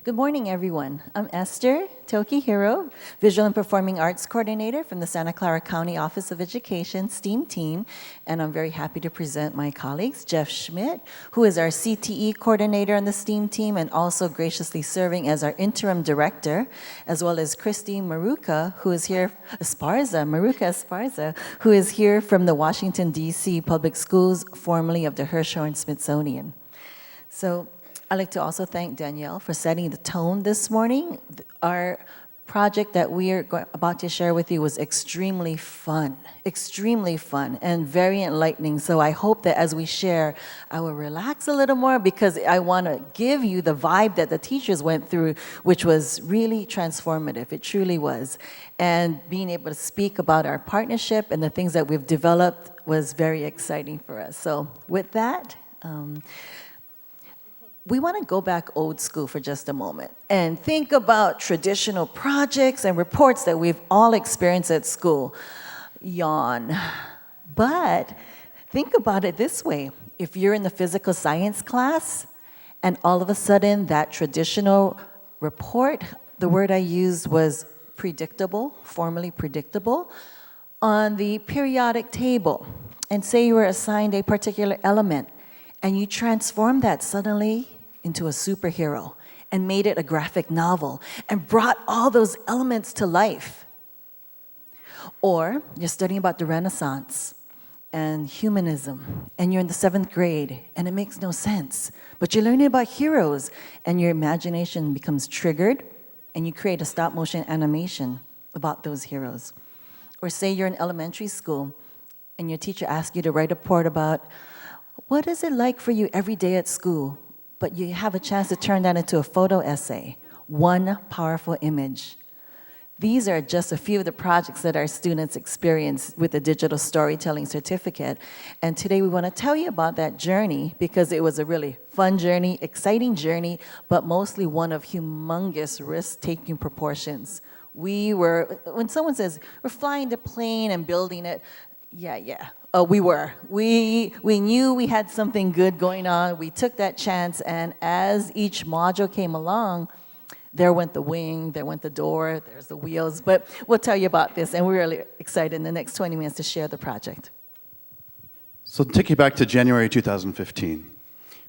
Good morning, everyone. I'm Esther Tokihiro, Visual and Performing Arts Coordinator from the Santa Clara County Office of Education STEAM team, and I'm very happy to present my colleagues, Jeff Schmidt, who is our CTE Coordinator on the STEAM team and also graciously serving as our Interim Director, as well as Kristy Maruka, who is here, Esparza, who is here from the Washington, D.C. Public Schools, formerly of the Hirshhorn Smithsonian. So, I'd like to also thank Danielle for setting the tone this morning. Our project that we are about to share with you was extremely fun, and very enlightening. So I hope that as we share, I will relax a little more because I want to give you the vibe that the teachers went through, which was really transformative. It truly was. And being able to speak about our partnership and the things that we've developed was very exciting for us. So with that, we want to go back old school for just a moment and think about traditional projects and reports that we've all experienced at school. Yawn. But think about it this way. If you're in the physical science class and all of a sudden that traditional report, the word I used was predictable, formally predictable, on the periodic table, and say you were assigned a particular element, and you transformed that suddenly into a superhero and made it a graphic novel and brought all those elements to life. Or you're studying about the Renaissance and humanism, and you're in the 7th grade, and it makes no sense, but you're learning about heroes, and your imagination becomes triggered, and you create a stop-motion animation about those heroes. Or say you're in elementary school, and your teacher asks you to write a report about what is it like for you every day at school, but you have a chance to turn that into a photo essay, one powerful image. These are just a few of the projects that our students experience with the digital storytelling certificate. And today we want to tell you about that journey because it was a really fun journey, exciting journey, but mostly one of humongous risk-taking proportions. When someone says, we're flying the plane and building it, yeah. We were. We knew we had something good going on. We took that chance, and as each module came along, there went the wing, there went the door, there's the wheels. But we'll tell you about this, and we're really excited in the next 20 minutes to share the project. So to take you back to January 2015,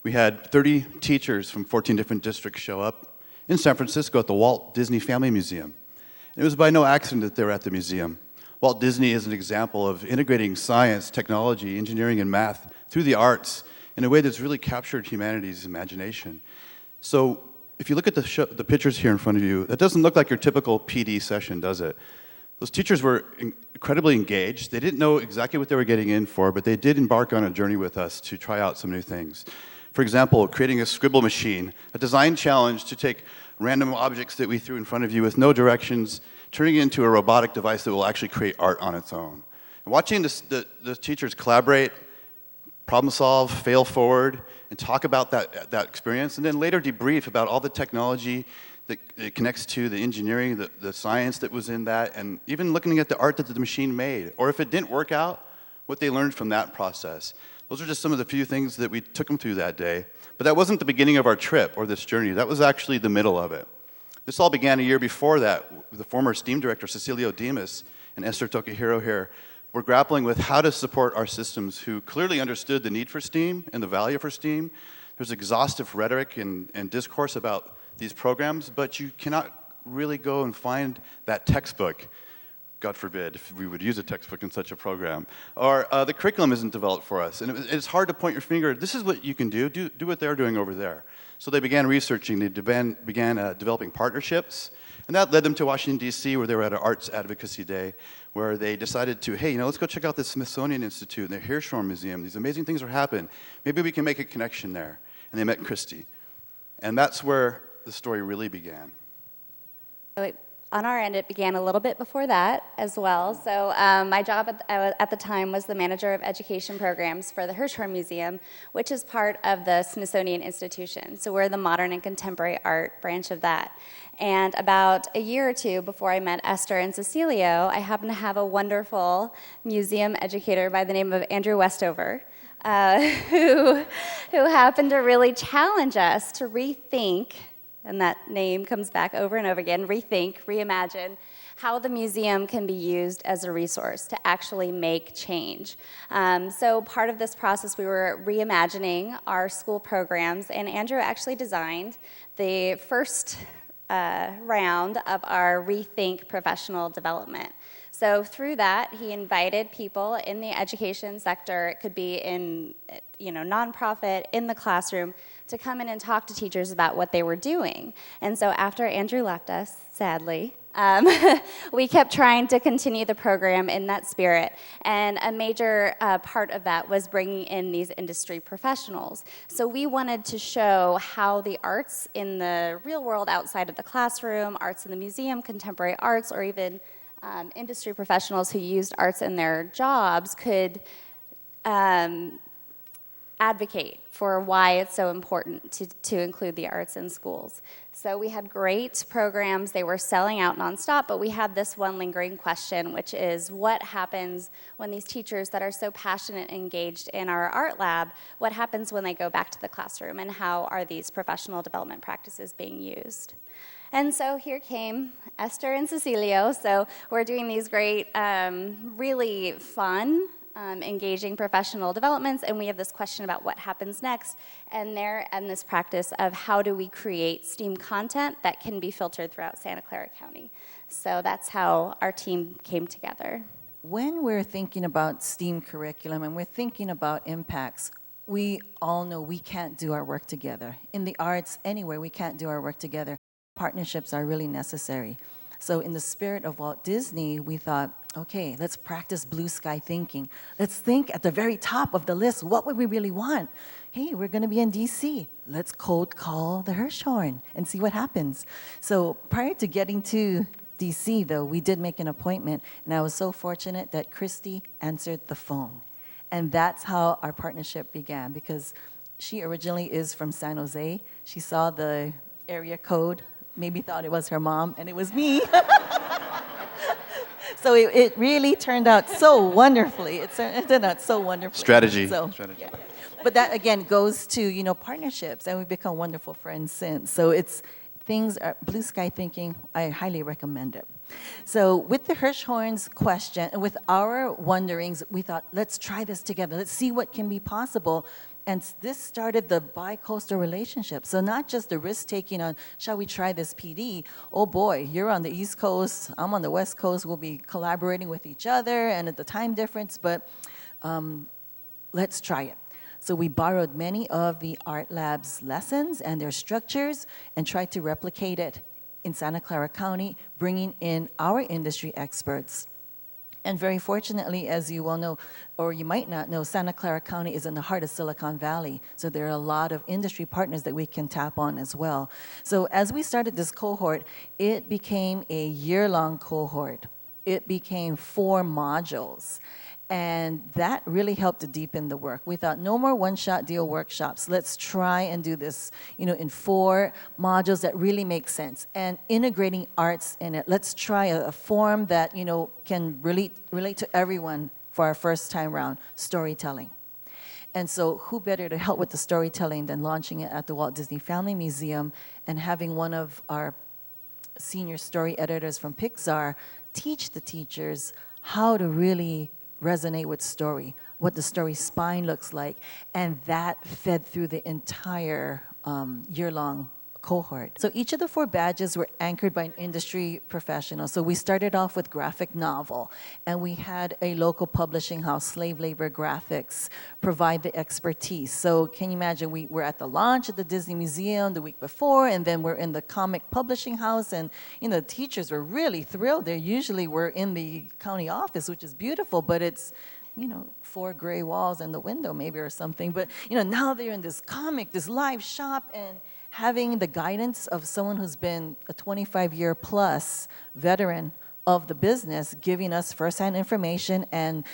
we had 30 teachers from 14 different districts show up in San Francisco at the Walt Disney Family Museum. And it was by no accident that they were at the museum. Walt Disney is an example of integrating science, technology, engineering, and math through the arts in a way that's really captured humanity's imagination. So if you look at the pictures here in front of you, that doesn't look like your typical PD session, does it? Those teachers were incredibly engaged. They didn't know exactly what they were getting in for, but they did embark on a journey with us to try out some new things. For example, creating a scribble machine, a design challenge to take random objects that we threw in front of you with no directions, turning it into a robotic device that will actually create art on its own. And watching the teachers collaborate, problem solve, fail forward, and talk about that experience, and then later debrief about all the technology that it connects to, the engineering, the science that was in that, and even looking at the art that the machine made. Or if it didn't work out, what they learned from that process. Those are just some of the few things that we took them through that day. But that wasn't the beginning of our trip or this journey. That was actually the middle of it. This all began a year before that with the former STEAM director, Cecilio Demas, and Esther Tokihiro here. We're grappling with how to support our systems who clearly understood the need for STEAM and the value for STEAM. There's exhaustive rhetoric and discourse about these programs, but you cannot really go and find that textbook. God forbid if we would use a textbook in such a program. Or the curriculum isn't developed for us. And it's hard to point your finger, this is what you can do what they're doing over there. So they began researching, they began developing partnerships, and that led them to Washington, D.C., where they were at an Arts Advocacy Day, where they decided to, hey, let's go check out the Smithsonian Institute and the Hirshhorn Museum. These amazing things are happening. Maybe we can make a connection there. And they met Kristy. And that's where the story really began. On our end, it began a little bit before that as well. So my job at the time was the manager of education programs for the Hirshhorn Museum, which is part of the Smithsonian Institution. So we're the modern and contemporary art branch of that. And about a year or two before I met Esther and Cecilio, I happened to have a wonderful museum educator by the name of Andrew Westover, who happened to really challenge us to rethink and that name comes back over and over again, rethink, reimagine, how the museum can be used as a resource to actually make change. So part of this process, we were reimagining our school programs, and Andrew actually designed the first round of our Rethink Professional Development. So through that, he invited people in the education sector, it could be in, nonprofit, in the classroom, to come in and talk to teachers about what they were doing. And so after Andrew left us, sadly, we kept trying to continue the program in that spirit, and a major part of that was bringing in these industry professionals. So we wanted to show how the arts in the real world outside of the classroom, arts in the museum, contemporary arts, or even industry professionals who used arts in their jobs could advocate for why it's so important to include the arts in schools. So we had great programs. They were selling out nonstop, but we had this one lingering question, which is what happens when these teachers that are so passionate and engaged in our art lab, what happens when they go back to the classroom, and how are these professional development practices being used? And so here came Esther and Cecilio. So we're doing these great, really fun, engaging professional developments, and we have this question about what happens next, and this practice of how do we create STEAM content that can be filtered throughout Santa Clara County. So that's how our team came together. When we're thinking about STEAM curriculum and we're thinking about impacts, we all know we can't do our work together. In the arts, anywhere, we can't do our work together. Partnerships are really necessary. So in the spirit of Walt Disney, we thought, okay, let's practice blue sky thinking. Let's think at the very top of the list, what would we really want? Hey, we're going to be in DC. Let's cold call the Hirshhorn and see what happens. So prior to getting to DC, though, we did make an appointment, and I was so fortunate that Kristy answered the phone. And that's how our partnership began, because she originally is from San Jose. She saw the area code, maybe thought it was her mom, and it was me. So it really turned out so wonderfully. It turned out so wonderfully. Strategy. Strategy. Yeah. But that, again, goes to, partnerships, and we've become wonderful friends since. So things are blue sky thinking. I highly recommend it. So with the Hirshhorn's question, and with our wonderings, we thought, let's try this together. Let's see what can be possible. And this started the bi-coastal relationship. So not just the risk-taking on, shall we try this PD? Oh boy, you're on the East Coast, I'm on the West Coast, we'll be collaborating with each other and at the time difference, but let's try it. So we borrowed many of the art lab's lessons and their structures and tried to replicate it in Santa Clara County, bringing in our industry experts. And very fortunately, as you well know, or you might not know, Santa Clara County is in the heart of Silicon Valley. So there are a lot of industry partners that we can tap on as well. So as we started this cohort, it became a year-long cohort. It became 4 modules. And that really helped to deepen the work. We thought, no more one-shot deal workshops. Let's try and do this, in 4 modules that really make sense. And integrating arts in it. Let's try a form that, can relate to everyone for our first time round, storytelling. And so who better to help with the storytelling than launching it at the Walt Disney Family Museum and having one of our senior story editors from Pixar teach the teachers how to really resonate with story, what the story spine looks like, and that fed through the entire year-long cohort. So each of the 4 badges were anchored by an industry professional. So we started off with graphic novel, and we had a local publishing house, Slave Labor Graphics, provide the expertise. So can you imagine, we were at the launch at the Disney Museum the week before, and then we're in the comic publishing house, and the teachers were really thrilled. They usually were in the county office, which is beautiful, but it's 4 gray walls and the window maybe or something. But now they're in this comic, this live shop, and having the guidance of someone who's been a 25-year plus veteran of the business, giving us firsthand information, and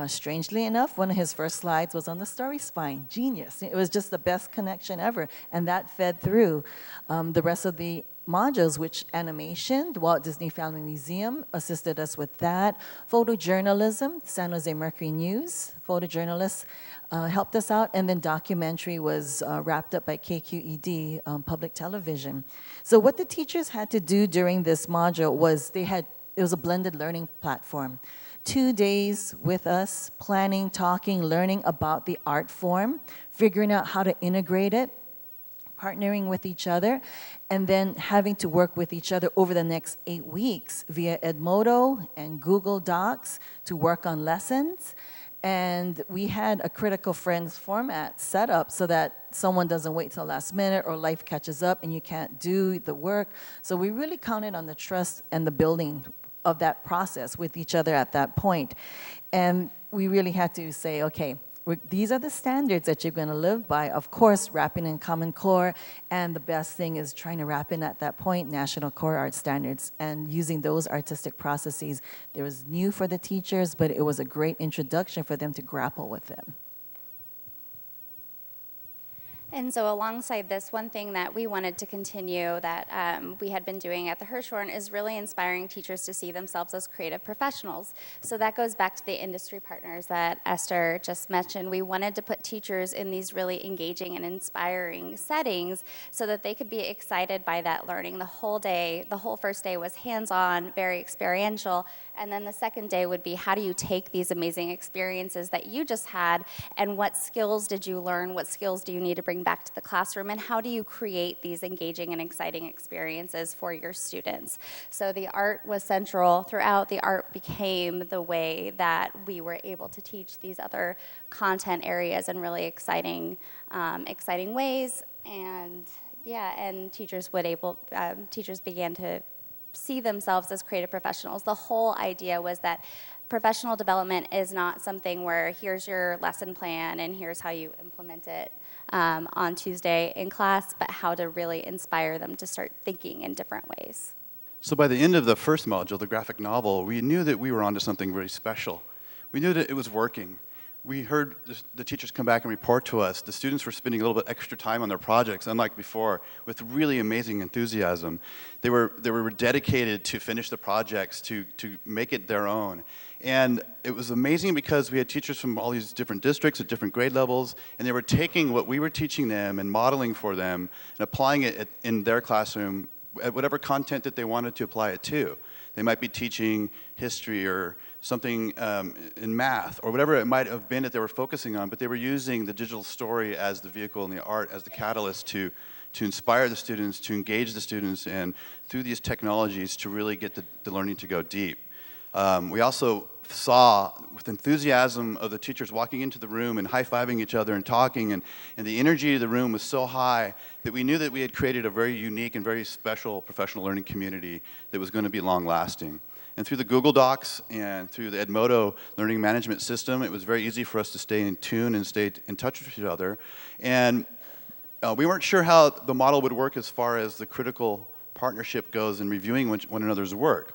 strangely enough, one of his first slides was on the story spine. Genius. It was just the best connection ever, and that fed through the rest of the modules, which animation, the Walt Disney Family Museum assisted us with that. Photojournalism, San Jose Mercury News, photojournalists helped us out. And then documentary was wrapped up by KQED, public television. So what the teachers had to do during this module was it was a blended learning platform. 2 days with us, planning, talking, learning about the art form, figuring out how to integrate it, partnering with each other, and then having to work with each other over the next 8 weeks via Edmodo and Google Docs to work on lessons. And we had a critical friends format set up so that someone doesn't wait till last minute or life catches up and you can't do the work. So we really counted on the trust and the building of that process with each other at that point. And we really had to say, okay, these are the standards that you're going to live by. Of course, wrapping in Common Core, and the best thing is trying to wrap in at that point National Core Art Standards and using those artistic processes. It was new for the teachers, but it was a great introduction for them to grapple with them. And so alongside this, one thing that we wanted to continue that we had been doing at the Hirshhorn is really inspiring teachers to see themselves as creative professionals. So that goes back to the industry partners that Esther just mentioned. We wanted to put teachers in these really engaging and inspiring settings so that they could be excited by that learning. The whole first day was hands-on, very experiential, and then the second day would be, how do you take these amazing experiences that you just had, and what skills did you learn, what skills do you need to bring back to the classroom, and how do you create these engaging and exciting experiences for your students? So the art was central throughout. The art became the way that we were able to teach these other content areas in really exciting ways. And teachers began to see themselves as creative professionals. The whole idea was that professional development is not something where here's your lesson plan and here's how you implement it on Tuesday in class, but how to really inspire them to start thinking in different ways. So by the end of the first module, the graphic novel, we knew that we were onto something very special. We knew that it was working. We heard the teachers come back and report to us. The students were spending a little bit extra time on their projects, unlike before, with really amazing enthusiasm. They were dedicated to finish the projects, to make it their own. And it was amazing because we had teachers from all these different districts at different grade levels, and they were taking what we were teaching them and modeling for them and applying it in their classroom at whatever content that they wanted to apply it to. They might be teaching history or something in math or whatever it might have been that they were focusing on, but they were using the digital story as the vehicle and the art as the catalyst to inspire the students, to engage the students, and through these technologies to really get the learning to go deep. We also saw with enthusiasm of the teachers walking into the room and high-fiving each other and talking, and the energy of the room was so high that we knew that we had created a very unique and very special professional learning community that was going to be long-lasting. And through the Google Docs and through the Edmodo learning management system, it was very easy for us to stay in tune and stay in touch with each other. And we weren't sure how the model would work as far as the critical partnership goes in reviewing one another's work.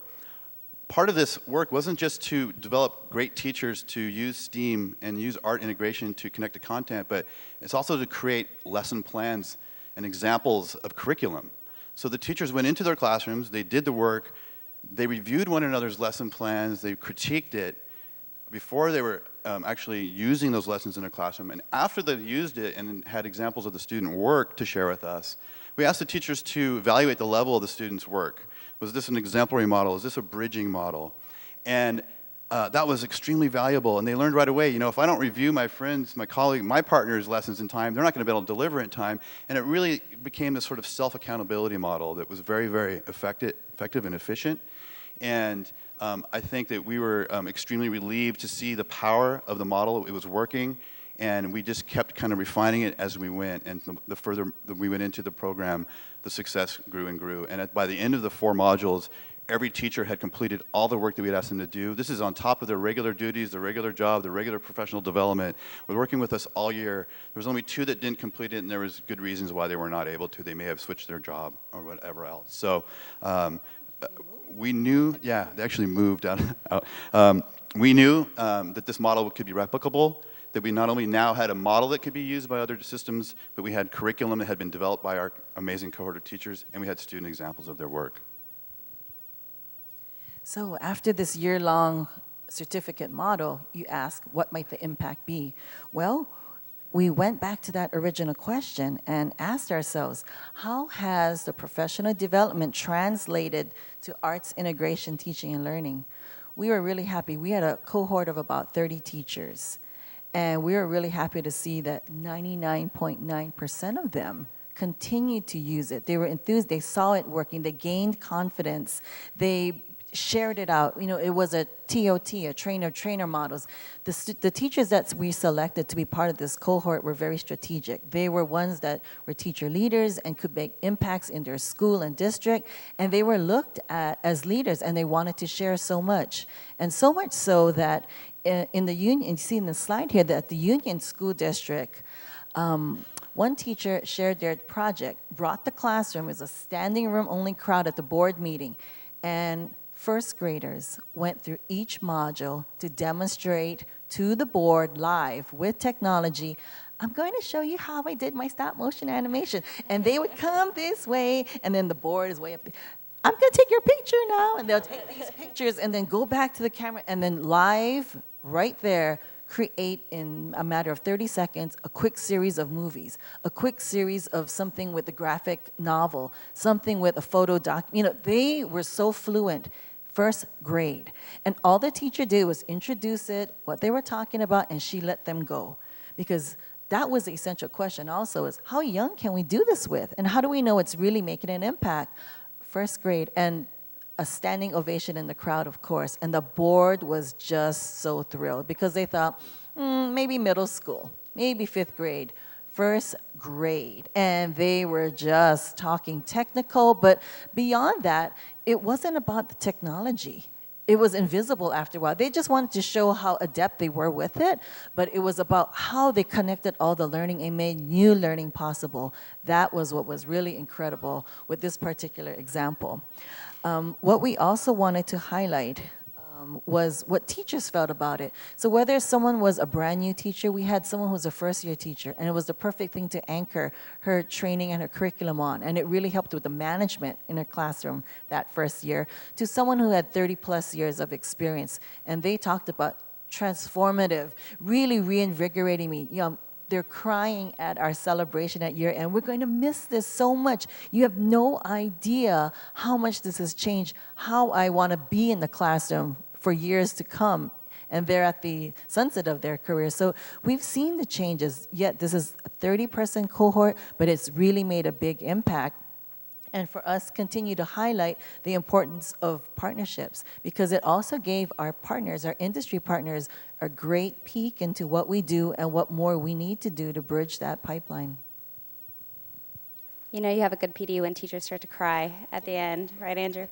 Part of this work wasn't just to develop great teachers to use STEAM and use art integration to connect to content, but it's also to create lesson plans and examples of curriculum. So the teachers went into their classrooms, they did the work, they reviewed one another's lesson plans, they critiqued it before they were actually using those lessons in their classroom. And after they used it and had examples of the student work to share with us, we asked the teachers to evaluate the level of the student's work. Was this an exemplary model? Is this a bridging model? And that was extremely valuable. And they learned right away, if I don't review my friends, my colleague, my partner's lessons in time, they're not going to be able to deliver in time. And it really became this sort of self-accountability model that was very, very effective and efficient. And I think that we were extremely relieved to see the power of the model. It was working. And we just kept kind of refining it as we went. And the further that we went into the program, the success grew and grew. And by the end of the 4 modules, every teacher had completed all the work that we had asked them to do. This is on top of their regular duties, their regular job, their regular professional development. They're working with us all year. There was only 2 that didn't complete it, and there was good reasons why they were not able to. They may have switched their job or whatever else. So we knew, they actually moved out. We knew that this model could be replicable, that we not only now had a model that could be used by other systems, but we had curriculum that had been developed by our amazing cohort of teachers, and we had student examples of their work. So after this year-long certificate model, you ask, what might the impact be? Well, we went back to that original question and asked ourselves, how has the professional development translated to arts integration, teaching, and learning? We were really happy. We had a cohort of about 30 teachers, and we were really happy to see that 99.9% of them continued to use it. They were enthused. They saw it working. They gained confidence. They shared it out. You know, it was a TOT, a trainer models. The teachers that we selected to be part of this cohort were very strategic. They were ones that were teacher leaders and could make impacts in their school and district, and they were looked at as leaders, and they wanted to share so much. And so much so that in the union, you see in the slide here that the Union School District, one teacher shared their project, brought the classroom, it was a standing room only crowd at the board meeting, and first graders went through each module to demonstrate to the board live with technology. I'm going to show you how I did my stop motion animation. And they would come this way, and then the board is way up there. I'm going to take your picture now. And they'll take these pictures and then go back to the camera and then live right there create in a matter of 30 seconds a quick series of movies, a quick series of something with a graphic novel, something with a photo doc. You know, they were so fluent. First grade. And all the teacher did was introduce it, what they were talking about, and she let them go. Because that was the essential question also is, how young can we do this with? And how do we know it's really making an impact? First grade, and a standing ovation in the crowd, of course. And the board was just so thrilled because they thought, maybe middle school, maybe fifth grade. First grade, and they were just talking technical, but beyond that, it wasn't about the technology. It was invisible after a while. They just wanted to show how adept they were with it, but it was about how they connected all the learning and made new learning possible. That was what was really incredible with this particular example. What we also wanted to highlight was what teachers felt about it. So whether someone was a brand new teacher, we had someone who was a first-year teacher, and it was the perfect thing to anchor her training and her curriculum on, and it really helped with the management in her classroom that first year, to someone who had 30-plus years of experience, and they talked about transformative, really reinvigorating me. You know, they're crying at our celebration at year end. We're going to miss this so much. You have no idea how much this has changed, how I want to be in the classroom for years to come, and they're at the sunset of their career. So we've seen the changes, yet this is a 30-person cohort, but it's really made a big impact. And for us, continue to highlight the importance of partnerships, because it also gave our partners, our industry partners, a great peek into what we do and what more we need to do to bridge that pipeline. You know you have a good PD when teachers start to cry at the end, right, Andrew?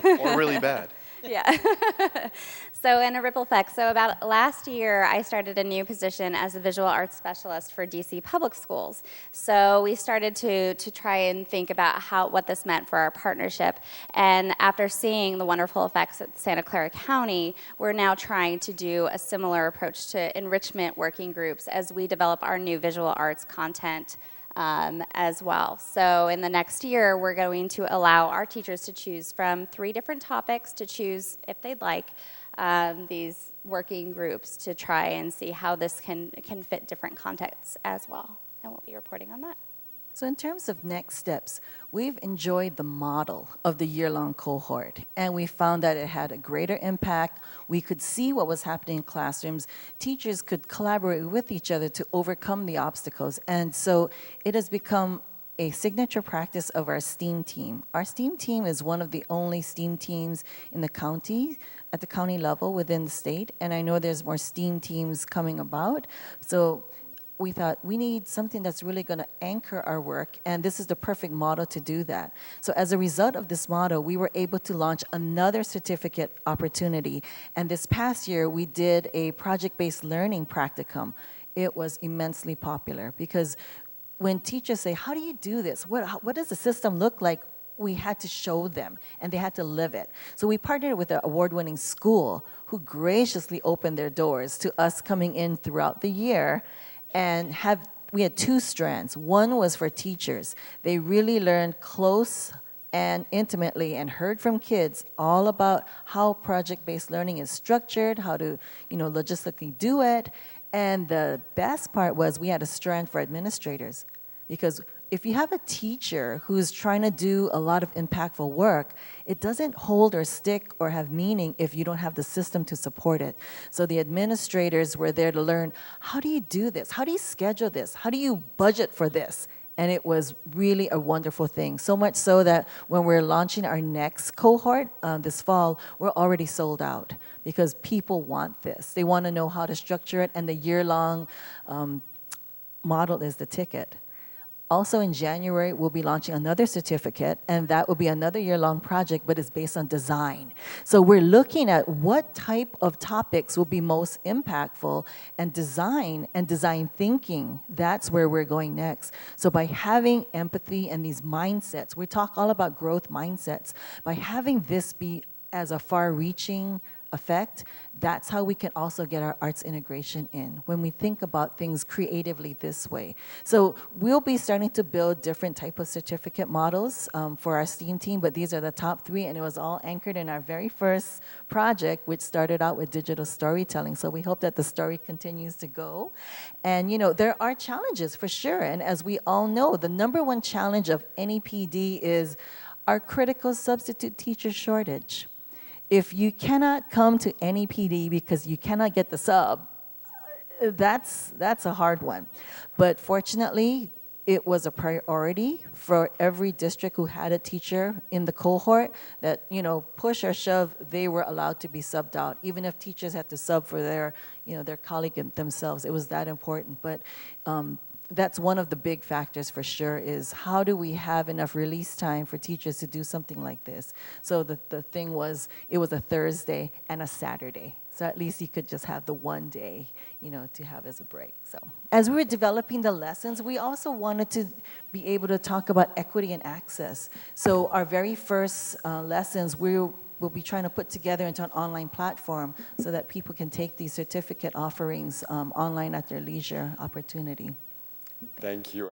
Or really bad. Yeah. So in a ripple effect, so about last year, I started a new position as a visual arts specialist for DC Public Schools. So we started to try and think about what this meant for our partnership. And after seeing the wonderful effects at Santa Clara County, we're now trying to do a similar approach to enrichment working groups as we develop our new visual arts content as well. So in the next year, we're going to allow our teachers to choose from 3 different topics to choose, if they'd like, these working groups to try and see how this can fit different contexts as well. And we'll be reporting on that. So in terms of next steps, we've enjoyed the model of the year-long cohort, and we found that it had a greater impact. We could see what was happening in classrooms. Teachers could collaborate with each other to overcome the obstacles, and so it has become a signature practice of our STEAM team. Our STEAM team is one of the only STEAM teams in the county, at the county level within the state, and I know there's more STEAM teams coming about. So we thought we need something that's really going to anchor our work, and this is the perfect model to do that. So as a result of this model, we were able to launch another certificate opportunity, and this past year we did a project-based learning practicum. It was immensely popular because when teachers say, how do you do this? What does the system look like? we had to show them, and they had to live it. So we partnered with an award-winning school who graciously opened their doors to us coming in throughout the year, and we had two strands. One was for teachers. They really learned close and intimately and heard from kids all about how project-based learning is structured, how to, logistically do it. And the best part was we had a strand for administrators, because if you have a teacher who's trying to do a lot of impactful work, it doesn't hold or stick or have meaning if you don't have the system to support it. So the administrators were there to learn, how do you do this? How do you schedule this? How do you budget for this? And it was really a wonderful thing, so much so that when we're launching our next cohort this fall, we're already sold out because people want this. They want to know how to structure it, and the year-long model is the ticket. Also in January, we'll be launching another certificate, and that will be another year-long project, but it's based on design. So we're looking at what type of topics will be most impactful, and design thinking, that's where we're going next. So by having empathy and these mindsets, we talk all about growth mindsets, by having this be as a far-reaching effect, that's how we can also get our arts integration in, when we think about things creatively this way. So we'll be starting to build different type of certificate models for our STEAM team, but these are the top 3, and it was all anchored in our very first project, which started out with digital storytelling. So we hope that the story continues to go. And there are challenges for sure, and as we all know, the #1 challenge of any PD is our critical substitute teacher shortage. If you cannot come to any PD because you cannot get the sub, that's a hard one. But fortunately, it was a priority for every district who had a teacher in the cohort that, push or shove, they were allowed to be subbed out, even if teachers had to sub for their colleague themselves. It was that important. But that's one of the big factors for sure, is how do we have enough release time for teachers to do something like this? So the thing was, it was a Thursday and a Saturday. So at least you could just have the one day, to have as a break. So as we were developing the lessons, we also wanted to be able to talk about equity and access. So our very first lessons, we'll be trying to put together into an online platform so that people can take these certificate offerings online at their leisure opportunity. Thank you.